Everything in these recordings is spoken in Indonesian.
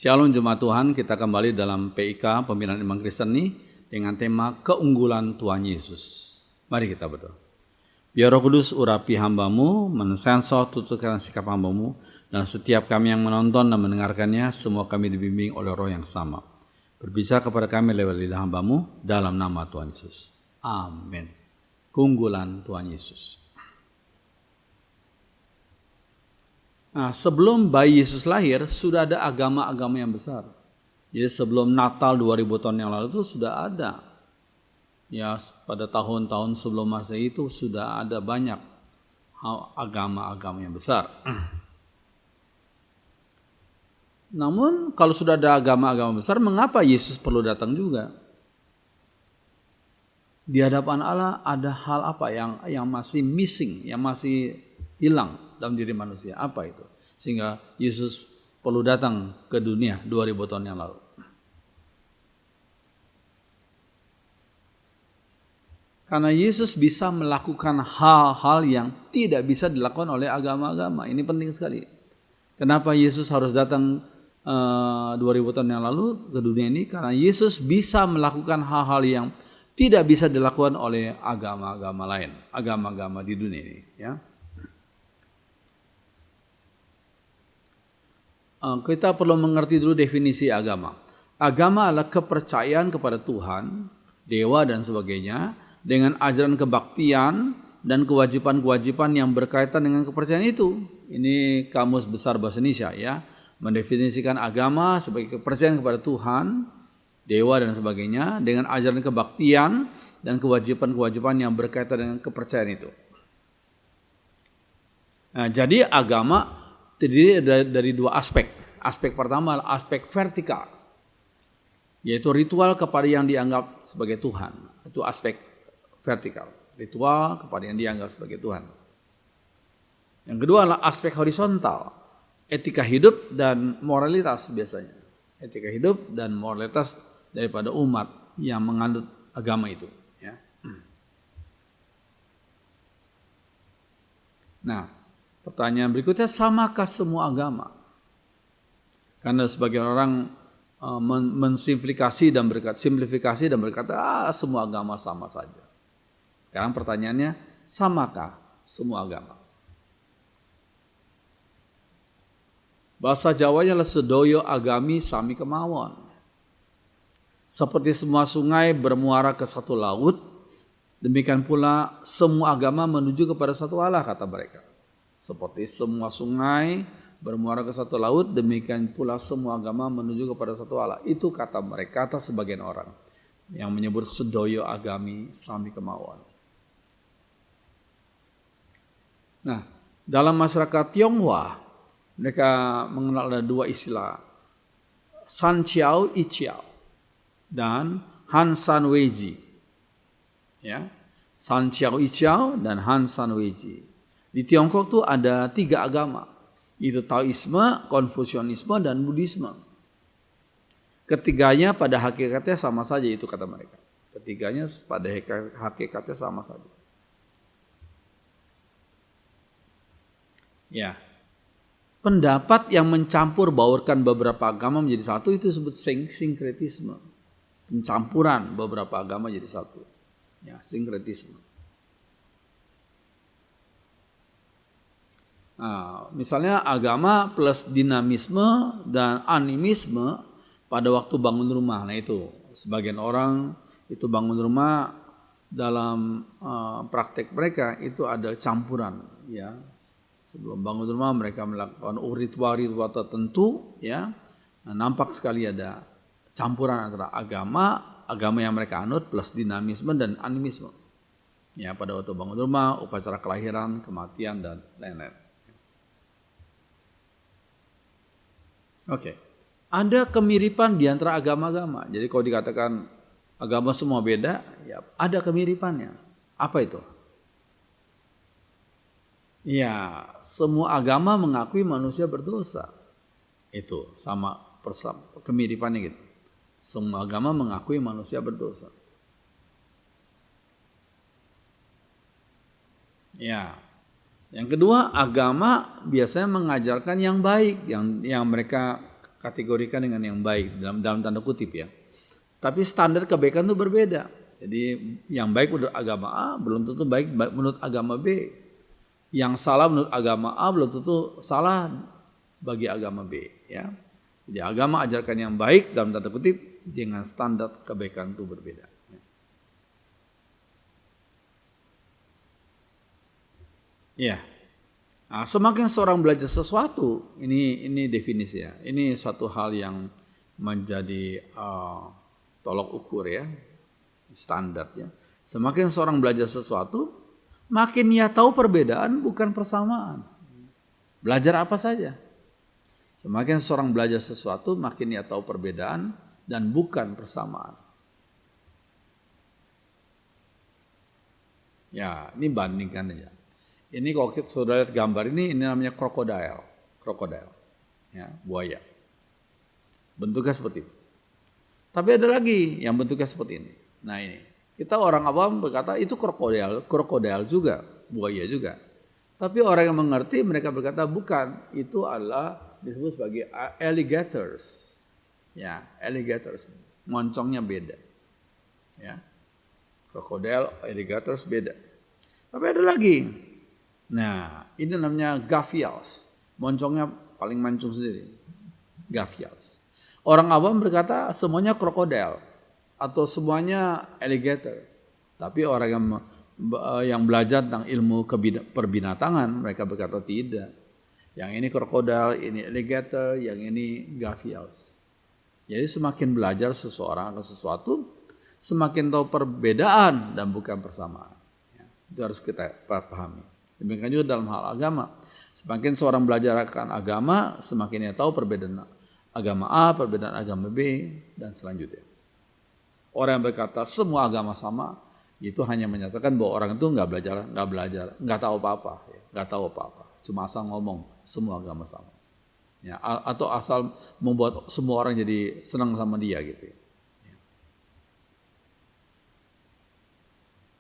Shalom Jemaat Tuhan, kita kembali dalam PIK, Pembinaan Iman Kristen nih, dengan tema keunggulan Tuhan Yesus. Mari kita berdoa. Biar Roh Kudus urapi hambamu, mensensor tuturkan sikap hambamu, dan setiap kami yang menonton dan mendengarkannya, semua kami dibimbing oleh Roh yang sama. Berbicara kepada kami lewat lidah hambamu, dalam nama Tuhan Yesus. Amin. Keunggulan Tuhan Yesus. Nah, sebelum bayi Yesus lahir, sudah ada agama-agama yang besar. Jadi sebelum Natal 2000 tahun yang lalu itu sudah ada. Ya, pada tahun-tahun sebelum Masehi itu sudah ada banyak agama-agama yang besar. Namun kalau sudah ada agama-agama besar, mengapa Yesus perlu datang juga? Di hadapan Allah ada hal apa yang masih missing, yang masih hilang dalam diri manusia? Apa itu? Sehingga Yesus perlu datang ke dunia 2000 tahun yang lalu. Karena Yesus bisa melakukan hal-hal yang tidak bisa dilakukan oleh agama-agama. Ini penting sekali. Kenapa Yesus harus datang 2000 tahun yang lalu ke dunia ini? Karena Yesus bisa melakukan hal-hal yang tidak bisa dilakukan oleh agama-agama lain, agama-agama di dunia ini. Ya. Kita perlu mengerti dulu definisi agama. Agama adalah kepercayaan kepada Tuhan, dewa dan sebagainya, dengan ajaran kebaktian dan kewajiban-kewajiban yang berkaitan dengan kepercayaan itu. Ini Kamus Besar Bahasa Indonesia ya, mendefinisikan agama sebagai kepercayaan kepada Tuhan, dewa dan sebagainya, dengan ajaran kebaktian dan kewajiban-kewajiban yang berkaitan dengan kepercayaan itu. Nah, jadi agama terdiri dari dua aspek. Aspek pertama adalah aspek vertikal, yaitu ritual kepada yang dianggap sebagai Tuhan. Itu aspek vertikal, ritual kepada yang dianggap sebagai Tuhan. Yang kedua adalah aspek horizontal, etika hidup dan moralitas biasanya. Etika hidup dan moralitas daripada umat yang menganut agama itu. Ya. Nah, pertanyaan berikutnya, samakah semua agama? Karena sebagian orang mensimplifikasi dan berkata, semua agama sama saja. Sekarang pertanyaannya, samakah semua agama? Bahasa Jawanya adalah sedoyo agami sami kemawon. Seperti semua sungai bermuara ke satu laut, demikian pula semua agama menuju kepada satu Allah, kata mereka. Seperti semua sungai bermuara ke satu laut, demikian pula semua agama menuju kepada satu Allah. Itu kata mereka, kata sebagian orang yang menyebut sedoyo agami sami kemawon. Nah, dalam masyarakat Tionghoa, mereka mengenal ada dua istilah, San Chiao I Chiao dan Han San Weiji. Ya, San Chiao I Chiao dan Han San Weiji. Di Tiongkok tuh ada 3 agama, yaitu Taoisme, Konfusianisme, dan Buddhisme. Ketiganya pada hakikatnya sama saja, itu kata mereka. Ketiganya pada hakikatnya sama saja. Ya, pendapat yang mencampur baurkan beberapa agama menjadi satu itu disebut sinkretisme. Pencampuran beberapa agama jadi satu. Ya, sinkretisme. Nah, misalnya agama plus dinamisme dan animisme pada waktu bangun rumah. Nah itu, sebagian orang itu bangun rumah dalam praktek mereka itu ada campuran. Ya, sebelum bangun rumah mereka melakukan ritual-ritual tertentu. Ya, nah, nampak sekali ada campuran antara agama yang mereka anut plus dinamisme dan animisme. Ya, pada waktu bangun rumah, upacara kelahiran, kematian dan lain-lain. Oke, ada kemiripan di antara agama-agama. Jadi kalau dikatakan agama semua beda, ya ada kemiripannya. Apa itu? Ya, semua agama mengakui manusia berdosa. Itu sama kemiripannya gitu. Semua agama mengakui manusia berdosa. Ya. Yang kedua, agama biasanya mengajarkan yang baik, yang mereka kategorikan dengan yang baik dalam tanda kutip ya. Tapi standar kebaikan itu berbeda. Jadi yang baik menurut agama A belum tentu baik menurut agama B. Yang salah menurut agama A belum tentu salah bagi agama B ya. Jadi agama ajarkan yang baik dalam tanda kutip dengan standar kebaikan itu berbeda. Ya. Nah, semakin seorang belajar sesuatu, ini definisi ya. Ini suatu hal yang menjadi tolok ukur ya, standar ya. Semakin seorang belajar sesuatu, makin ia tahu perbedaan bukan persamaan. Belajar apa saja. Semakin seorang belajar sesuatu, makin ia tahu perbedaan dan bukan persamaan. Ya, ini bandingkan aja. Ini kalau kita sudah lihat gambar ini namanya krokodil, ya, buaya. Bentuknya seperti itu. Tapi ada lagi yang bentuknya seperti ini. Nah ini, kita orang awam berkata itu krokodil juga, buaya juga. Tapi orang yang mengerti mereka berkata bukan, itu adalah disebut sebagai alligators. Ya, alligators, moncongnya beda. Ya, krokodil, alligators beda. Tapi ada lagi. Nah, ini namanya gavials. Moncongnya paling mancung sendiri. Gavials. Orang awam berkata semuanya krokodil atau semuanya alligator. Tapi orang yang belajar tentang ilmu perbinatangan mereka berkata tidak. Yang ini krokodil, ini alligator, yang ini gavials. Jadi semakin belajar seseorang akan sesuatu, semakin tahu perbedaan dan bukan persamaan. Itu harus kita pahami. Demikian juga dalam hal agama. Semakin seorang belajar akan agama, semakin ia tahu perbedaan agama A, perbedaan agama B, dan selanjutnya. Orang yang berkata semua agama sama, itu hanya menyatakan bahwa orang itu nggak belajar, nggak tahu apa-apa, cuma asal ngomong semua agama sama. Ya, atau asal membuat semua orang jadi senang sama dia gitu. Ya.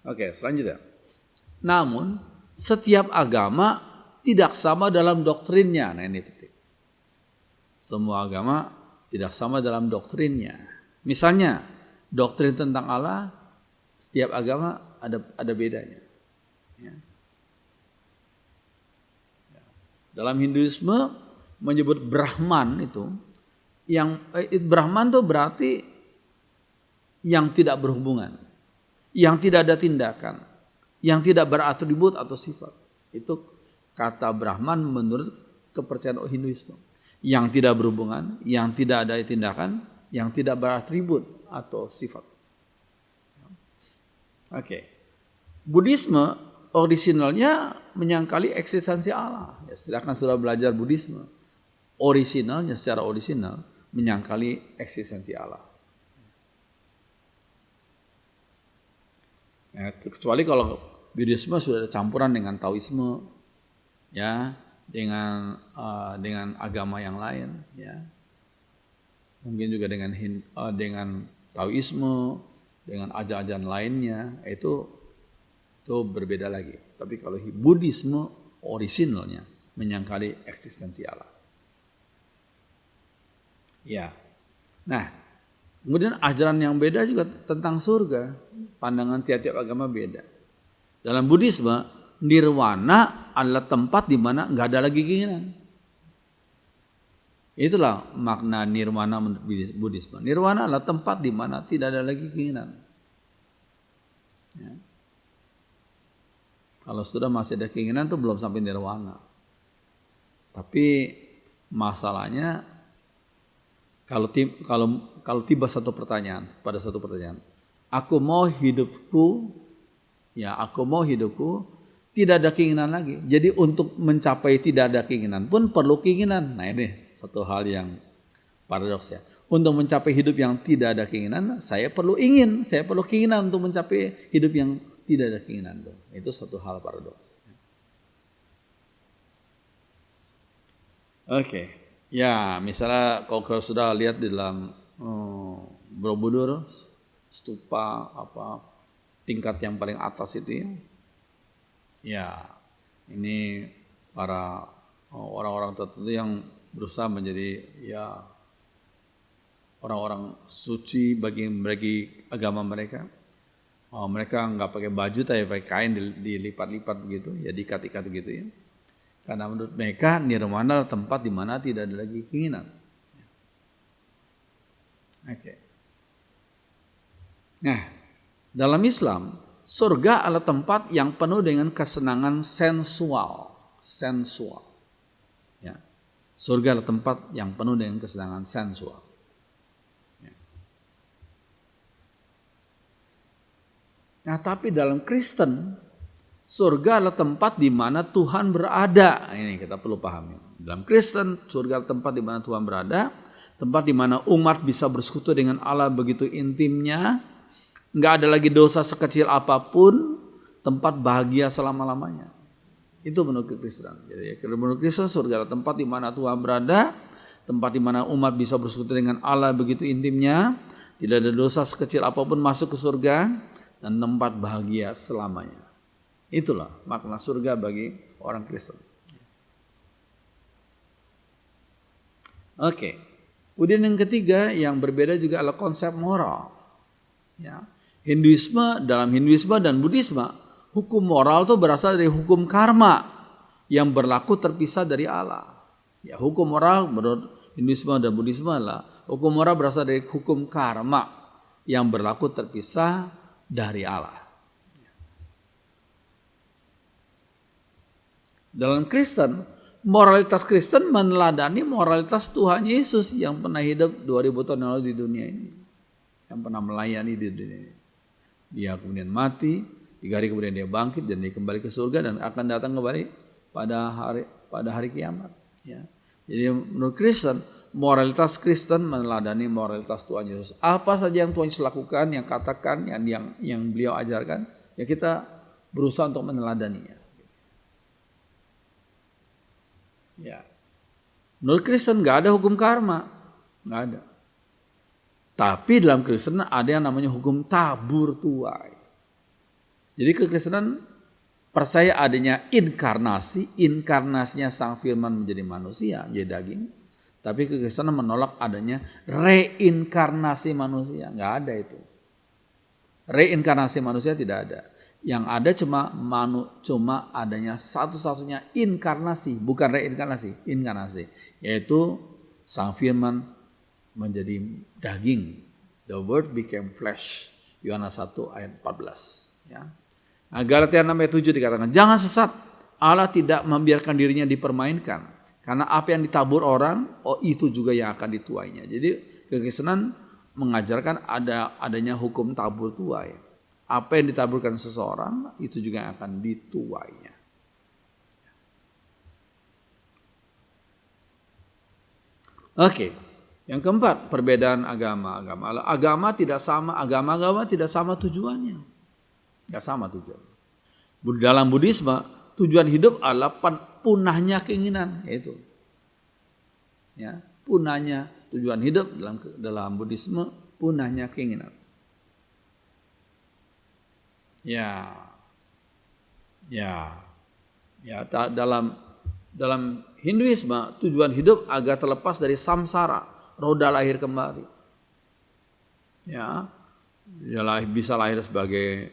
Oke, selanjutnya. Namun setiap agama tidak sama dalam doktrinnya. Nah ini penting. Semua agama tidak sama dalam doktrinnya. Misalnya doktrin tentang Allah, setiap agama ada bedanya. Ya. Dalam Hinduisme menyebut Brahman itu, Brahman itu berarti yang tidak berhubungan, yang tidak ada tindakan, yang tidak beratribut atau sifat. Itu kata Brahman menurut kepercayaan Hinduisme. Yang tidak berhubungan, yang tidak ada tindakan, yang tidak beratribut atau sifat. Oke. Buddhisme orisinalnya menyangkali eksistensi Allah. Ya, silakan sudah belajar Buddhisme. Orisinalnya secara orisinal menyangkali eksistensi Allah. Ya, kecuali kalau Buddhisme sudah ada campuran dengan Taoisme, ya, dengan agama yang lain, ya, mungkin juga dengan Taoisme, dengan ajaran lainnya, itu berbeda lagi. Tapi kalau Buddhisme orisinalnya menyangkali eksistensi Allah. Ya, nah. Kemudian ajaran yang beda juga tentang surga. Pandangan tiap-tiap agama beda. Dalam Buddhisme, nirwana adalah tempat di mana nggak ada lagi keinginan. Itulah makna nirwana menurut Buddhisme. Nirwana adalah tempat di mana tidak ada lagi keinginan. Ya. Kalau sudah masih ada keinginan itu belum sampai nirwana. Tapi masalahnya kalau tiba satu pertanyaan, aku mau hidupku tidak ada keinginan lagi. Jadi untuk mencapai tidak ada keinginan pun perlu keinginan. Nah ini satu hal yang paradoks ya. Untuk mencapai hidup yang tidak ada keinginan, saya perlu keinginan untuk mencapai hidup yang tidak ada keinginan. Itu satu hal paradoks. Oke. Ya, misalnya kalau sudah lihat di dalam Borobudur, stupa tingkat yang paling atas itu ya, ini para orang-orang tertentu yang berusaha menjadi ya orang-orang suci bagi agama mereka. Mereka nggak pakai baju tapi pakai kain dilipat-lipat begitu, ya diikat-ikat gitu ya. Karena menurut mereka nirwana adalah tempat di mana tidak ada lagi keinginan. Oke. Nah, dalam Islam, surga adalah tempat yang penuh dengan kesenangan sensual. Ya. Surga adalah tempat yang penuh dengan kesenangan sensual. Ya. Nah, tapi dalam Kristen, surga adalah tempat di mana Tuhan berada. Ini kita perlu pahami. Dalam Kristen, surga adalah tempat di mana Tuhan berada, tempat di mana umat bisa bersekutu dengan Allah begitu intimnya, nggak ada lagi dosa sekecil apapun, tempat bahagia selama-lamanya. Itu menurut Kekristenan. Jadi menurut Kristen, surga adalah tempat di mana Tuhan berada, tempat di mana umat bisa bersekutu dengan Allah begitu intimnya, tidak ada dosa sekecil apapun masuk ke surga, dan tempat bahagia selamanya. Itulah makna surga bagi orang Kristen. Oke. Kemudian yang ketiga yang berbeda juga adalah konsep moral. Ya. Dalam Hinduisme dan Buddhisme, hukum moral itu berasal dari hukum karma yang berlaku terpisah dari Allah. Ya, hukum moral menurut Hinduisme dan Buddhisme adalah hukum moral berasal dari hukum karma yang berlaku terpisah dari Allah. Dalam Kristen, moralitas Kristen meneladani moralitas Tuhan Yesus yang pernah hidup 2000 tahun lalu di dunia ini. Yang pernah melayani di dunia ini. Dia kemudian mati, 3 hari kemudian dia bangkit dan dia kembali ke surga dan akan datang kembali pada hari kiamat. Ya. Jadi menurut Kristen, moralitas Kristen meneladani moralitas Tuhan Yesus. Apa saja yang Tuhan Yesus lakukan, yang katakan, yang beliau ajarkan, ya kita berusaha untuk meneladaninya. Ya. Menurut Kristen nggak ada hukum karma, nggak ada. Tapi dalam Kristen ada yang namanya hukum tabur tuai. Jadi kekristenan percaya adanya inkarnasinya Sang Firman menjadi manusia, menjadi daging. Tapi kekristenan menolak adanya reinkarnasi manusia, nggak ada itu. Reinkarnasi manusia tidak ada. Yang ada cuma adanya satu-satunya inkarnasi, bukan reinkarnasi, inkarnasi, yaitu Sang Firman menjadi daging. The word became flesh. Yohanes 1 ayat 14. Ya. Nah, Galatia 6 ayat 7 dikatakan, jangan sesat, Allah tidak membiarkan dirinya dipermainkan. Karena apa yang ditabur orang, itu juga yang akan dituainya. Jadi kekristenan mengajarkan adanya hukum tabur tuai. Apa yang ditaburkan seseorang, itu juga yang akan dituainya. Oke, yang keempat, perbedaan agama. Agama tidak sama tujuannya. Tidak sama tujuan. Dalam Buddhisme, tujuan hidup adalah punahnya keinginan, yaitu ya, punahnya tujuan hidup dalam Buddhisme, punahnya keinginan. Dalam Hinduisme tujuan hidup agar terlepas dari samsara, roda lahir kembali. Ya, dia bisa lahir sebagai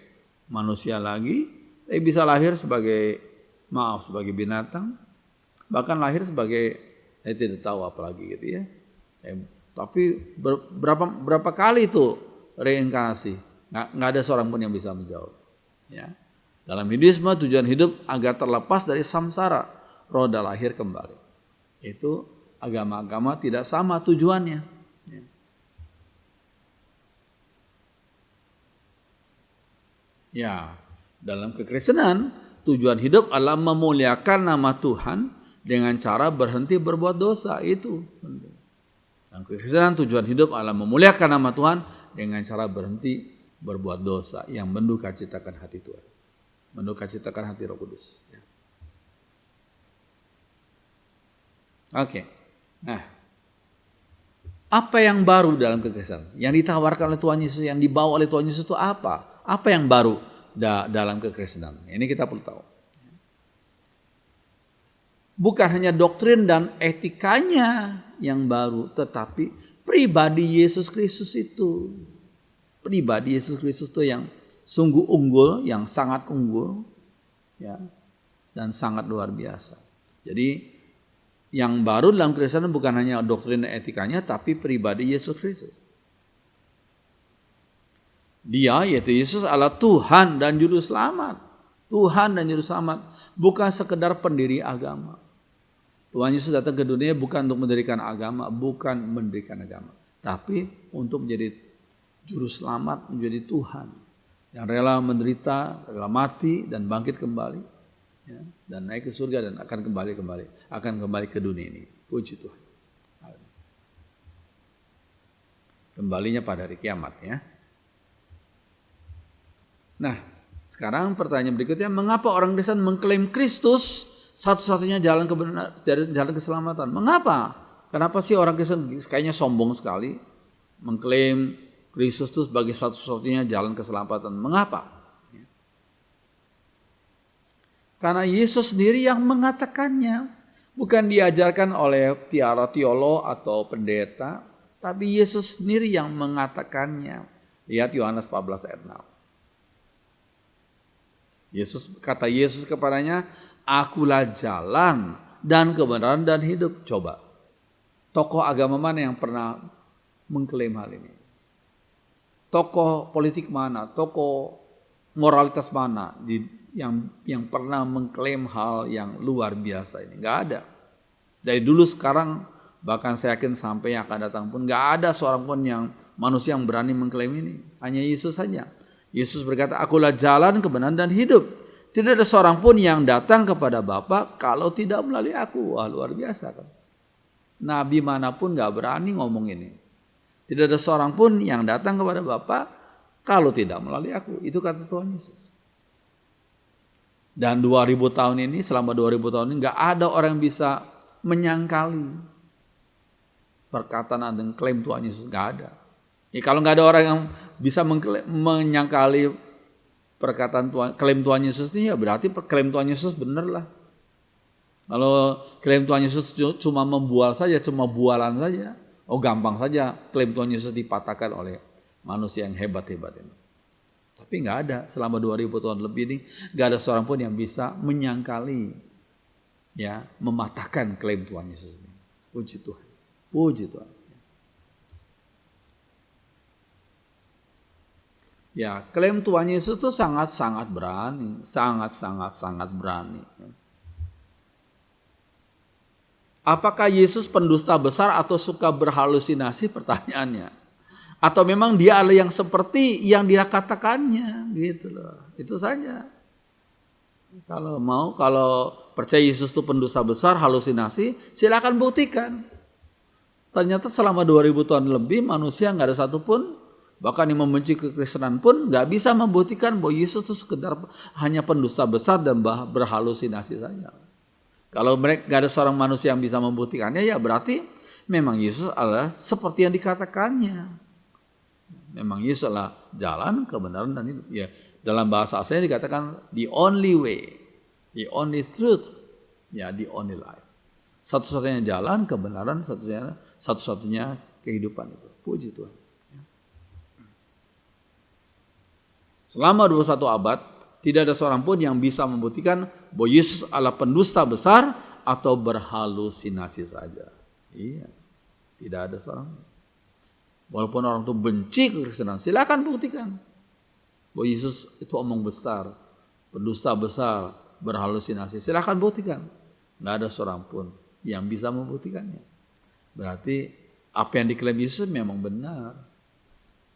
manusia lagi, tapi bisa lahir sebagai binatang, bahkan lahir sebagai saya tidak tahu apa lagi gitu ya. Tapi berapa kali itu reinkarnasi? Nggak ada seorang pun yang bisa menjawab. Ya. Dalam Hinduisme tujuan hidup agar terlepas dari samsara, roda lahir kembali. Itu agama-agama tidak sama tujuannya. Ya, dalam kekristenan tujuan hidup adalah memuliakan nama Tuhan dengan cara berhenti berbuat dosa. Itu dalam kekristenan tujuan hidup adalah memuliakan nama Tuhan dengan cara berhenti berbuat dosa yang mendukacitakan hati Tuhan, mendukacitakan hati Roh Kudus. Ya. Oke, nah apa yang baru dalam kekristenan? Yang ditawarkan oleh Tuhan Yesus, yang dibawa oleh Tuhan Yesus itu apa? Apa yang baru dalam kekristenan? Ini kita perlu tahu. Bukan hanya doktrin dan etikanya yang baru, tetapi pribadi Yesus Kristus itu. Pribadi Yesus Kristus itu yang sungguh unggul, yang sangat unggul, ya, dan sangat luar biasa. Jadi yang baru dalam Kristenan bukan hanya doktrin dan etikanya, tapi pribadi Yesus Kristus. Dia, yaitu Yesus, adalah Tuhan dan Juru Selamat. Tuhan dan Juru Selamat, bukan sekedar pendiri agama. Tuhan Yesus datang ke dunia bukan untuk mendirikan agama, tapi untuk menjadi Juru Selamat, menjadi Tuhan yang rela menderita, rela mati dan bangkit kembali, ya, dan naik ke surga dan akan kembali ke dunia ini. Puji Tuhan. Kembalinya pada hari kiamat, ya. Nah, sekarang pertanyaan berikutnya, mengapa orang Kristen mengklaim Kristus satu-satunya jalan jalan keselamatan? Mengapa? Kenapa sih orang Kristen kayaknya sombong sekali mengklaim Kristus itu sebagai satu-satunya jalan keselamatan? Mengapa? Karena Yesus sendiri yang mengatakannya, bukan diajarkan oleh para teolog atau pendeta, tapi Yesus sendiri yang mengatakannya. Lihat Yohanes 14 ayat 6. Kata Yesus kepadanya, akulah jalan dan kebenaran dan hidup. Coba, tokoh agama mana yang pernah mengklaim hal ini? Tokoh politik mana, tokoh moralitas mana yang pernah mengklaim hal yang luar biasa ini? Nggak ada. Dari dulu sekarang, bahkan saya yakin sampai yang akan datang pun nggak ada seorang pun yang manusia yang berani mengklaim ini. Hanya Yesus saja. Yesus berkata, akulah jalan, kebenaran dan hidup. Tidak ada seorang pun yang datang kepada Bapa kalau tidak melalui aku. Wah, luar biasa kan. Nabi manapun nggak berani ngomong ini. Tidak ada seorang pun yang datang kepada Bapa kalau tidak melalui aku. Itu kata Tuhan Yesus. Dan 2000 tahun ini, selama 2000 tahun ini, gak ada orang yang bisa menyangkali perkataan dan klaim Tuhan Yesus. Gak ada. Ya, kalau gak ada orang yang bisa menyangkali perkataan Tuhan, klaim Tuhan Yesus ini, ya berarti klaim Tuhan Yesus benar lah. Kalau klaim Tuhan Yesus cuma membual saja, cuma bualan saja, oh gampang saja klaim Tuhan Yesus dipatahkan oleh manusia yang hebat-hebat ini. Tapi nggak ada, selama 2000 tahun lebih ini nggak ada seorang pun yang bisa menyangkali, ya, mematahkan klaim Tuhan Yesus ini. Puji Tuhan, puji Tuhan. Ya, klaim Tuhan Yesus itu sangat-sangat berani, sangat berani. Apakah Yesus pendusta besar atau suka berhalusinasi? Pertanyaannya. Atau memang dia adalah yang seperti yang dia katakannya, gitu loh. Itu saja. Kalau percaya Yesus itu pendusta besar, halusinasi, silakan buktikan. Ternyata selama 2000 tahun lebih manusia nggak ada satupun, bahkan yang membenci kekristenan pun nggak bisa membuktikan bahwa Yesus itu sekedar hanya pendusta besar dan berhalusinasi saja. Kalau mereka nggak ada seorang manusia yang bisa membuktikannya, ya berarti memang Yesus adalah seperti yang dikatakannya. Memang Yesus adalah jalan, kebenaran dan hidup. Ya, dalam bahasa aslinya dikatakan the only way, the only truth, ya, the only life. Satu-satunya jalan, kebenaran, satu-satunya kehidupan itu. Puji Tuhan. Selama 21 abad, tidak ada seorang pun yang bisa membuktikan bahwa Yesus adalah pendusta besar atau berhalusinasi saja. Iya, tidak ada seorang. Walaupun orang itu benci kekristenan, silakan buktikan bahwa Yesus itu omong besar, pendusta besar, berhalusinasi. Silakan buktikan. Nggak ada seorang pun yang bisa membuktikannya. Berarti apa yang diklaim Yesus memang benar,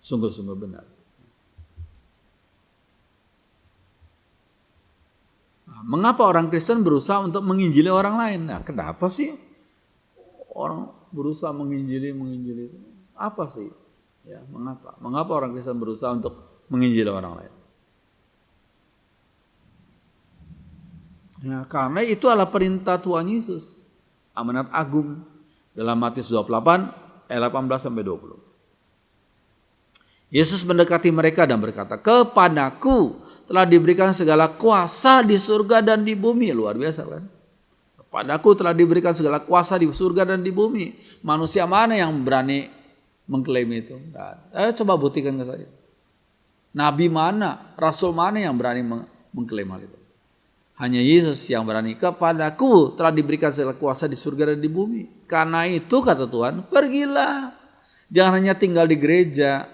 sungguh-sungguh benar. Mengapa orang Kristen berusaha untuk menginjili orang lain? Nah, kenapa sih orang berusaha menginjili itu? Apa sih? Ya, mengapa? Mengapa orang Kristen berusaha untuk menginjili orang lain? Ya, karena itu adalah perintah Tuhan Yesus. Amanat agung dalam Matius 28 ayat 18 sampai 20. Yesus mendekati mereka dan berkata, "Kepadaku telah diberikan segala kuasa di surga dan di bumi." Luar biasa kan? Padaku telah diberikan segala kuasa di surga dan di bumi. Manusia mana yang berani mengklaim itu. Nggak ada. Ayo coba buktikan ke saya. Nabi mana, rasul mana yang berani mengklaim hal itu? Hanya Yesus yang berani. Kepadaku telah diberikan segala kuasa di surga dan di bumi. Karena itu kata Tuhan, pergilah. Jangan hanya tinggal di gereja.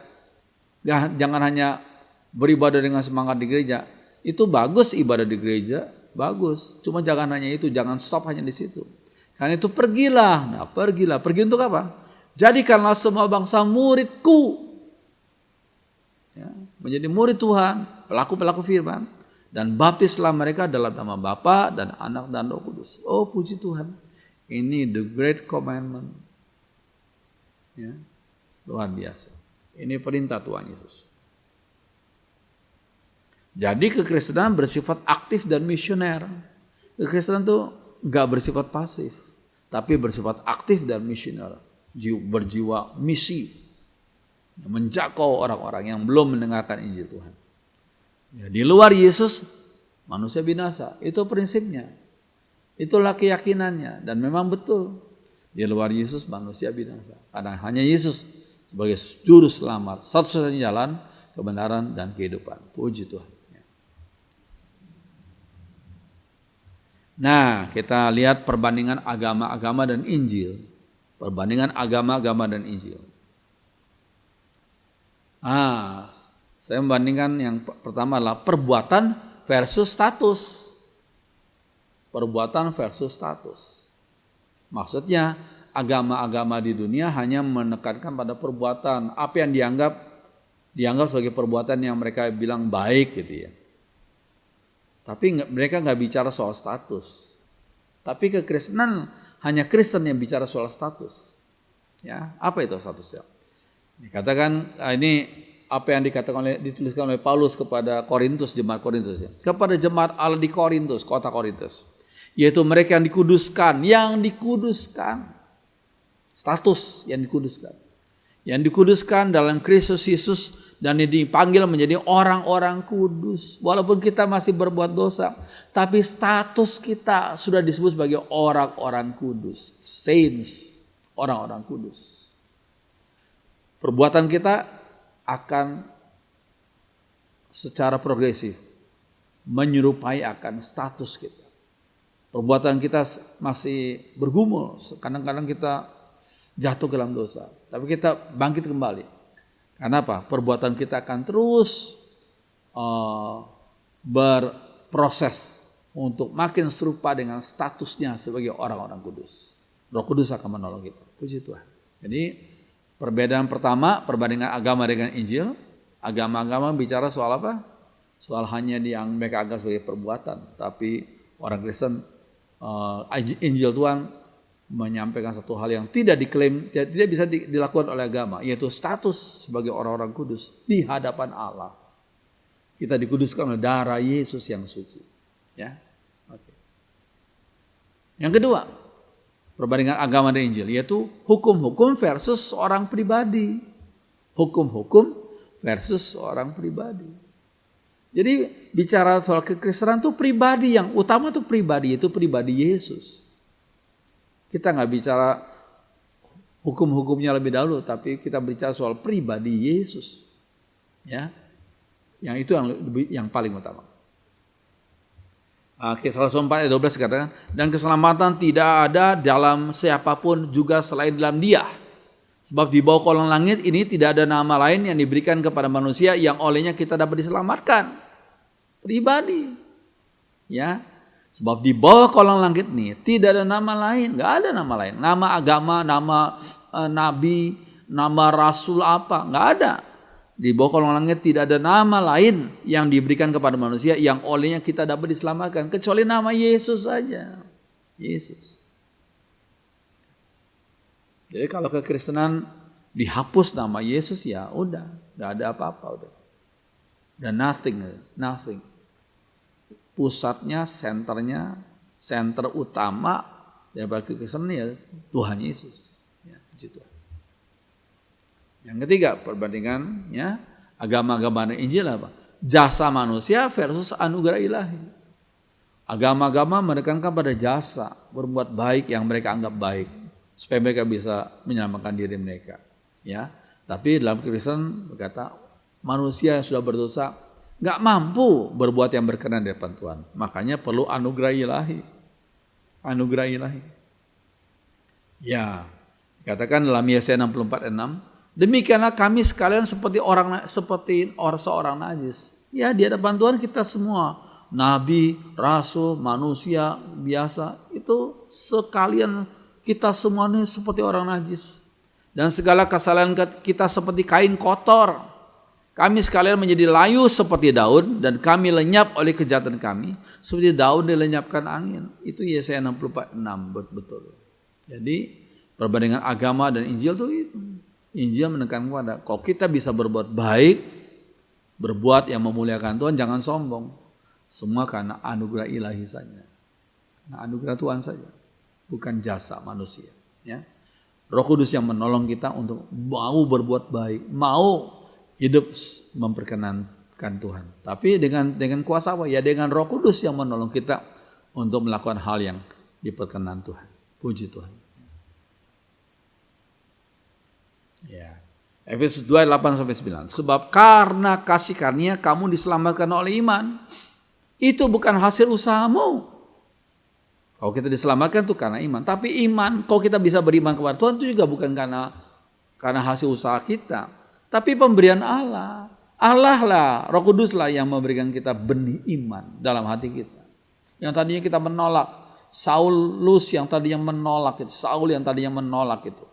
Jangan hanya beribadah dengan semangat di gereja. Itu bagus ibadah di gereja, bagus. Cuma jangan hanya itu, jangan stop hanya di situ. Karena itu pergilah. Nah, pergilah. Pergi untuk apa? Jadikanlah semua bangsa muridku. Ya, menjadi murid Tuhan, pelaku-pelaku firman. Dan baptislah mereka dalam nama Bapa dan Anak dan Roh Kudus. Oh puji Tuhan. Ini the great commandment. Ya, luar biasa. Ini perintah Tuhan Yesus. Jadi kekristenan bersifat aktif dan misioner. Kekristenan itu enggak bersifat pasif, tapi bersifat aktif dan misioner. Berjiwa misi. Menjangkau orang-orang yang belum mendengarkan Injil Tuhan. Ya, di luar Yesus manusia binasa. Itu prinsipnya. Itulah keyakinannya. Dan memang betul. Di luar Yesus manusia binasa. Karena hanya Yesus sebagai juru selamat. Satu-satunya jalan, kebenaran dan kehidupan. Puji Tuhan. Nah, kita lihat perbandingan agama-agama dan Injil. Perbandingan agama-agama dan Injil. Saya membandingkan yang pertama adalah perbuatan versus status. Perbuatan versus status. Maksudnya agama-agama di dunia hanya menekankan pada perbuatan. Apa yang dianggap sebagai perbuatan yang mereka bilang baik gitu ya. Tapi mereka nggak bicara soal status. Tapi kekristenan hanya Kristen yang bicara soal status. Ya, apa itu statusnya? Dikatakan ini apa yang dituliskan oleh Paulus kepada Korintus, jemaat Korintus ya. Kepada jemaat Allah di Korintus, kota Korintus. Yaitu mereka yang dikuduskan. Status yang dikuduskan. Yang dikuduskan dalam Kristus Yesus dan dipanggil menjadi orang-orang kudus. Walaupun kita masih berbuat dosa, tapi status kita sudah disebut sebagai orang-orang kudus. Saints, orang-orang kudus. Perbuatan kita akan secara progresif menyerupai akan status kita. Perbuatan kita masih bergumul, kadang-kadang kita jatuh ke dalam dosa, tapi kita bangkit kembali. Karena apa? Perbuatan kita akan terus berproses untuk makin serupa dengan statusnya sebagai orang-orang kudus. Roh Kudus akan menolong kita. Puji Tuhan. Jadi perbedaan pertama, perbandingan agama dengan Injil. Agama-agama bicara soal apa? Soal hanya yang mereka anggap sebagai perbuatan. Tapi orang Kristen, Injil Tuhan menyampaikan satu hal yang tidak diklaim, tidak bisa dilakukan oleh agama, yaitu status sebagai orang-orang kudus di hadapan Allah. Kita dikuduskan oleh darah Yesus yang suci. Ya, oke. Yang kedua, perbandingan agama dan Injil, yaitu hukum-hukum versus orang pribadi. Hukum-hukum versus orang pribadi. Jadi bicara soal kekristenan itu pribadi, yang utama itu pribadi, yaitu pribadi Yesus. Kita nggak bicara hukum-hukumnya lebih dahulu, tapi kita bicara soal pribadi Yesus, ya, yang itu yang paling utama. Kisah 4 ayat 12 katakan, dan keselamatan tidak ada dalam siapapun juga selain dalam Dia, sebab di bawah kolong langit ini tidak ada nama lain yang diberikan kepada manusia yang olehnya kita dapat diselamatkan. Pribadi, ya. Sebab di bawah kolong langit ini tidak ada nama lain, nggak ada nama lain. Nama agama, nama nabi, nama rasul apa, nggak ada. Di bawah kolong langit tidak ada nama lain yang diberikan kepada manusia yang olehnya kita dapat diselamatkan. Kecuali nama Yesus saja. Yesus. Jadi kalau kekristenan dihapus nama Yesus, ya udah, nggak ada apa-apa udah. Dan nothing. Pusatnya, center utama daripada kekristenan ya Tuhan Yesus. Ya, puji Tuhan. Yang ketiga, perbandingannya agama-agama dan Injil apa? Jasa manusia versus anugerah ilahi. Agama-agama menekankan pada jasa, berbuat baik yang mereka anggap baik, supaya mereka bisa menyelamatkan diri mereka. Ya, Tapi dalam Kristen berkata manusia yang sudah berdosa nggak mampu berbuat yang berkenan di depan Tuhan. Makanya perlu anugerah ilahi. Anugerah ilahi. Ya, katakan dalam Yesaya 64:6, demikianlah kami sekalian seperti seorang najis. Ya, di hadapan Tuhan kita semua, nabi, rasul, manusia biasa, itu sekalian kita semuanya seperti orang najis. Dan segala kesalahan kita seperti kain kotor. Kami sekalian menjadi layu seperti daun dan kami lenyap oleh kejahatan kami seperti daun dilenyapkan angin. Itu Yesaya 64:6 betul. Jadi perbandingan agama dan Injil itu. Injil menekankan kepada kalau kita bisa berbuat baik, berbuat yang memuliakan Tuhan, jangan sombong. Semua karena anugerah ilahi saja. Nah, anugerah Tuhan saja, bukan jasa manusia. Ya. Roh Kudus yang menolong kita untuk mau berbuat baik, mau hidup memperkenankan Tuhan. Tapi dengan kuasa apa? Ya dengan Roh Kudus yang menolong kita untuk melakukan hal yang diperkenan Tuhan. Puji Tuhan. Ya. Efesus 2:8-9. Sebab karena kasih karunia kamu diselamatkan oleh iman. Itu bukan hasil usahamu. Kalau kita diselamatkan itu karena iman. Tapi iman, kalau kita bisa beriman kepada Tuhan itu juga bukan karena hasil usaha kita. Tapi pemberian Allah. Allah lah, Roh Kudus lah yang memberikan kita benih iman dalam hati kita. Yang tadinya kita menolak. Saulus yang tadinya menolak itu. Saul yang tadinya menolak itu.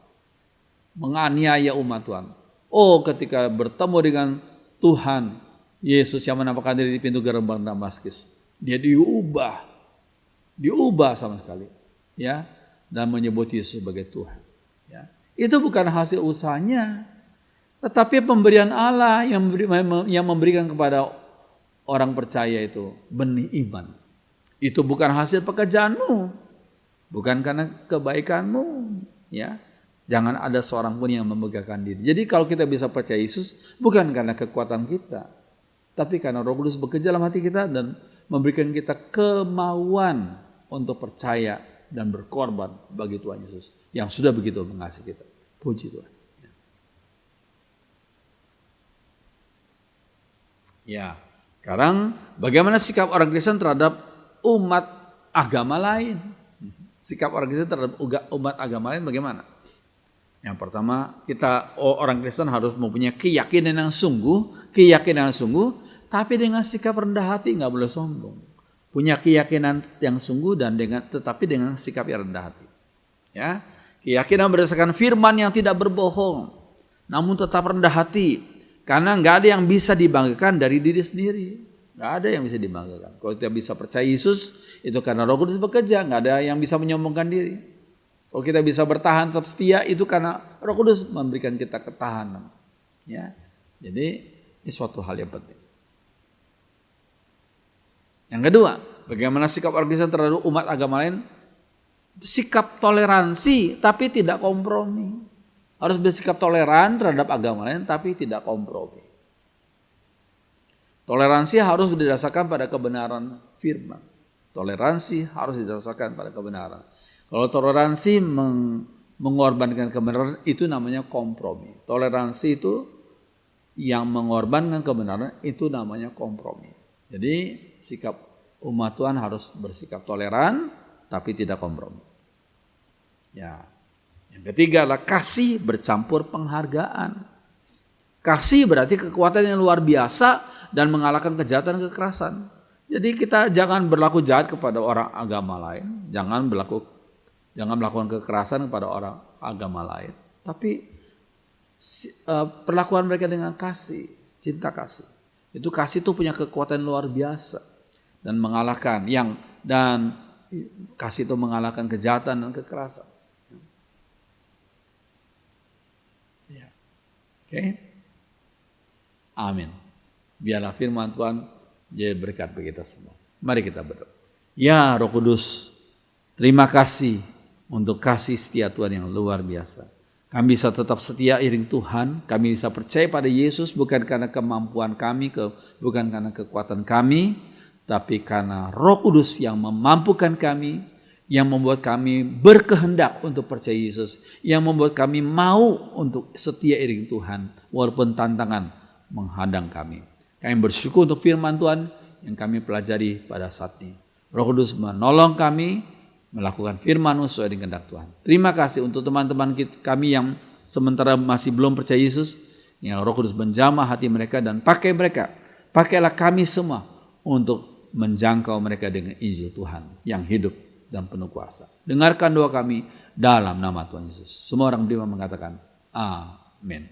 Menganiaya umat Tuhan. Oh, ketika bertemu dengan Tuhan Yesus yang menampakkan diri di pintu gerbang Damaskus, dia diubah sama sekali, ya, dan menyebut Yesus sebagai Tuhan. Ya. Itu bukan hasil usahanya, tetapi pemberian Allah yang memberikan kepada orang percaya itu benih iman. Itu bukan hasil pekerjaanmu, bukan karena kebaikanmu, ya. Jangan ada seorang pun yang memegahkan diri. Jadi kalau kita bisa percaya Yesus bukan karena kekuatan kita, tapi karena Roh Kudus bekerja dalam hati kita dan memberikan kita kemauan untuk percaya dan berkorban bagi Tuhan Yesus yang sudah begitu mengasihi kita. Puji Tuhan. Ya, sekarang bagaimana sikap orang Kristen terhadap umat agama lain? Sikap orang Kristen terhadap umat agama lain bagaimana? Yang pertama, kita orang Kristen harus mempunyai keyakinan yang sungguh, tapi dengan sikap rendah hati, nggak boleh sombong. Punya keyakinan yang sungguh tetapi dengan sikap yang rendah hati. Ya, keyakinan berdasarkan firman yang tidak berbohong, namun tetap rendah hati, karena nggak ada yang bisa dibanggakan dari diri sendiri. Nggak ada yang bisa dibanggakan. Kalau kita bisa percaya Yesus, itu karena Roh Kudus bekerja, nggak ada yang bisa menyombongkan diri. Kalau kita bisa bertahan tetap setia, itu karena Roh Kudus memberikan kita ketahanan. Ya, jadi ini suatu hal yang penting. Yang kedua, bagaimana sikap orang Kristen terhadap umat agama lain? Sikap toleransi tapi tidak kompromi. Harus bersikap toleran terhadap agama lain tapi tidak kompromi. Toleransi harus didasarkan pada kebenaran firman. Toleransi harus didasarkan pada kebenaran. Kalau toleransi mengorbankan kebenaran, itu namanya kompromi. Toleransi itu yang mengorbankan kebenaran, itu namanya kompromi. Jadi sikap umat Tuhan harus bersikap toleran tapi tidak kompromi. Ya. Yang ketiga adalah kasih bercampur penghargaan. Kasih berarti kekuatan yang luar biasa dan mengalahkan kejahatan dan kekerasan. Jadi kita jangan berlaku jahat kepada orang agama lain, jangan melakukan kekerasan kepada orang agama lain, tapi perlakuan mereka dengan kasih, cinta kasih. Itu kasih itu punya kekuatan luar biasa dan mengalahkan kasih itu mengalahkan kejahatan dan kekerasan. Ya. Oke. Amin. Biarlah firman Tuhan jadi berkat bagi kita semua. Mari kita berdoa. Ya Roh Kudus, terima kasih untuk kasih setia Tuhan yang luar biasa. Kami bisa tetap setia iring Tuhan. Kami bisa percaya pada Yesus bukan karena kemampuan kami, bukan karena kekuatan kami, tapi karena Roh Kudus yang memampukan kami, yang membuat kami berkehendak untuk percaya Yesus, yang membuat kami mau untuk setia iring Tuhan walaupun tantangan menghadang kami. Kami bersyukur untuk firman Tuhan yang kami pelajari pada saat ini. Roh Kudus menolong kami melakukan firman sesuai dengan kehendak Tuhan. Terima kasih untuk teman-teman kami yang sementara masih belum percaya Yesus, yang Roh Kudus menjamah hati mereka dan pakai mereka. Pakailah kami semua untuk menjangkau mereka dengan Injil Tuhan yang hidup dan penuh kuasa. Dengarkan doa kami dalam nama Tuhan Yesus. Semua orang beriman mengatakan amin.